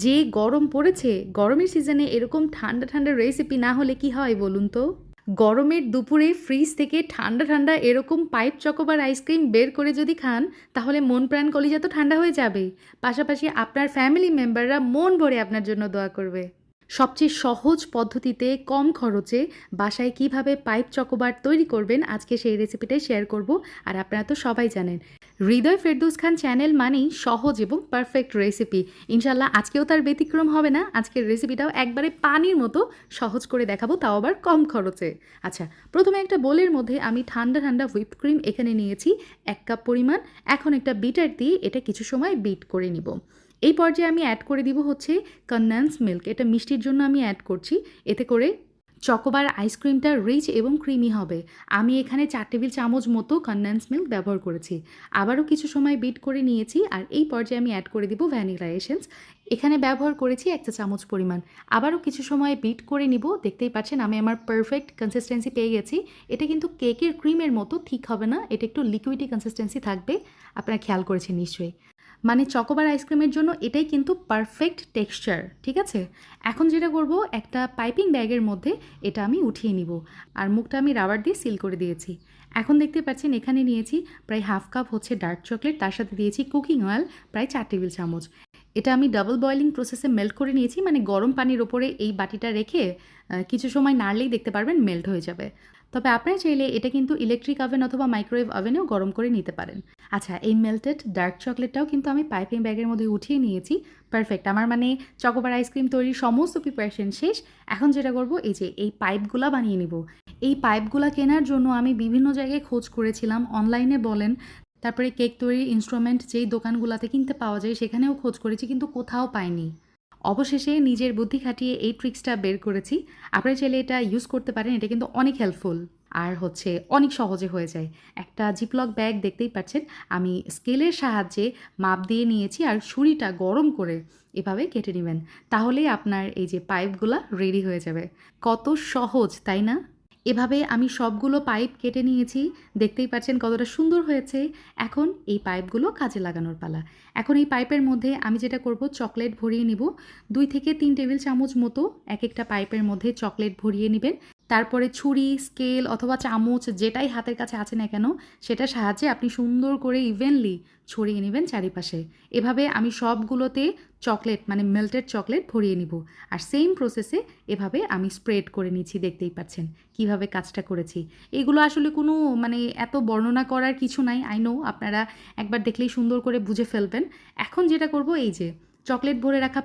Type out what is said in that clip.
যে গরম পড়েছে, গরমের সিজনে এরকম ঠান্ডা, ঠান্ডা রেসিপি না হলে কি হয় বলুন তো? গরমের দুপুরে ফ্রিজ থেকে ঠান্ডা, ঠান্ডা এরকম পাইপ চকোবার আইসক্রিম বের করে যদি খান, তাহলে মন প্রাণ কলিজা তো ঠান্ডা হয়ে যাবেই। পাশাপাশি আপনার ফ্যামিলি মেম্বাররা মন ভরে আপনার জন্য দোয়া করবে। সবচেয়ে সহজ পদ্ধতিতে কম খরচে বাসায় কিভাবে পাইপ চকোবার তৈরি করবেন আজকে সেই রেসিপিটাই শেয়ার করব। আর আপনারা তো সবাই জানেন হৃদয় ফেরদৌস খান চ্যানেল মানেই সহজ এবং পারফেক্ট রেসিপি। ইনশাল্লাহ আজকেও তার ব্যতিক্রম হবে না। আজকের রেসিপিটাও একবারে পানির মতো সহজ করে দেখাবো, তাও আবার কম খরচে। আচ্ছা, প্রথমে একটা বোলের মধ্যে আমি ঠান্ডা ঠান্ডা হুইপ ক্রিম এখানে নিয়েছি 1 কাপ পরিমাণ। এখন একটা বিটার দিয়ে এটা কিছু সময় বিট করে নিব। এই পর্যায়ে আমি অ্যাড করে দিব হচ্ছে কনডেন্স মিল্ক। এটা মিষ্টির জন্য আমি অ্যাড করছি। এতে করে চকোবার আইসক্রিমটা রিচ এবং ক্রিমি হবে। আমি এখানে 4 টেবিল চামচ মতো কনডেন্স মিল্ক ব্যবহার করেছি। আবারও কিছু সময় বিট করে নিয়েছি। আর এই পর্যায়ে আমি অ্যাড করে দিব ভ্যানিলা এসেন্স। এখানে ব্যবহার করেছি 1 চা চামচ পরিমাণ। আবারও কিছু সময় বিট করে নিব। দেখতেই পাচ্ছেন আমি আমার পারফেক্ট কনসিস্টেন্সি পেয়ে গেছি। এটা কিন্তু কেকের ক্রিমের মতো ঠিক হবে না, এটা একটু লিকুইডি কনসিস্টেন্সি থাকবে। আপনারা খেয়াল করেছেন নিশ্চয়ই। মানে চকোবার আইসক্রিমের জন্য এটাই কিন্তু পারফেক্ট টেক্সচার, ঠিক আছে? এখন যেটা করব, একটা পাইপিং ব্যাগের মধ্যে এটা আমি উঠিয়ে নিব। আর মুখটা আমি রাবার দিয়ে সিল করে দিয়েছি। এখন দেখতে পাচ্ছেন এখানে নিয়েছি প্রায় হাফ কাপ হচ্ছে ডার্ক চকলেট, তার সাথে দিয়েছি কুকিং অয়েল প্রায় 4 টেবিল চামচ। এটা আমি ডাবল বয়লিং প্রসেসে মেল্ট করে নিয়েছি, মানে গরম পানির ওপরে এই বাটিটা রেখে কিছু সময় নাড়লেই দেখতে পারবেন মেল্ট হয়ে যাবে। তবে আপনারা চাইলে এটা কিন্তু ইলেকট্রিক ওভেন অথবা মাইক্রোওয়েভ ওভেনেও গরম করে নিতে পারেন। আচ্ছা, এই মেল্টেড ডার্ক চকলেটটাও কিন্তু আমি পাইপিং ব্যাগের মধ্যে উঠিয়ে নিয়েছি। পারফেক্ট, আমার মানে চকোবার আইসক্রিম তৈরির সমস্ত প্রিপারেশন শেষ। এখন যেটা করব, এই যে এই পাইপগুলা বানিয়ে নিব। এই পাইপগুলা কেনার জন্য আমি বিভিন্ন জায়গায় খোঁজ করেছিলাম, অনলাইনে বলেন, তারপরে কেক তৈরির ইনস্ট্রুমেন্ট যেই দোকানগুলোতে কিনতে পাওয়া যায় সেখানেও খোঁজ করেছি, কিন্তু কোথাও পাইনি। অবশেষে নিজের বুদ্ধি খাটিয়ে এই ট্রিক্সটা বের করেছি। আপনারা চাইলে এটা ইউজ করতে পারেন, এটা কিন্তু অনেক হেল্পফুল। আর হচ্ছে অনেক সহজে হয়ে যায়। একটা জিপলক ব্যাগ দেখতেই পাচ্ছেন, আমি স্কেলের সাহায্যে মাপ দিয়ে নিয়েছি আর ছুরিটা গরম করে এভাবে কেটে নেবেন। তাহলেই আপনার এই যে পাইপগুলা রেডি হয়ে যাবে। কত সহজ, তাই না? এভাবে আমি সবগুলো পাইপ কেটে নিয়েছি। দেখতেই পাচ্ছেন কতটা সুন্দর হয়েছে। এখন এই পাইপগুলো কাজে লাগানোর পালা। এখন এই পাইপের মধ্যে আমি যেটা করব, চকলেট ভরিয়ে নিব। 2 থেকে 3 টেবিল চামচ মতো এক একটা পাইপের মধ্যে চকলেট ভরিয়ে নেবেন। তারপরে ছুরি, স্কেল অথবা চামচ যেটাই হাতের কাছে আছে না কেন, সেটার সাহায্যে আপনি সুন্দর করে ইভেনলি ছড়িয়ে নেবেন চারিপাশে। এভাবে আমি সবগুলোতে চকলেট, মানে মেল্টেড চকলেট ভরিয়ে নিব। আর সেম প্রসেসে এভাবে আমি স্প্রেড করে নিচ্ছি। দেখতেই পাচ্ছেন কিভাবে কাজটা করেছি। এগুলো আসলে কোনো মানে এত বর্ণনা করার কিছু নাই। আই নো আপনারা একবার দেখলেই সুন্দর করে বুঝে ফেলবেন। এখন যেটা করব, এই যে চকলেট ভরে রাখা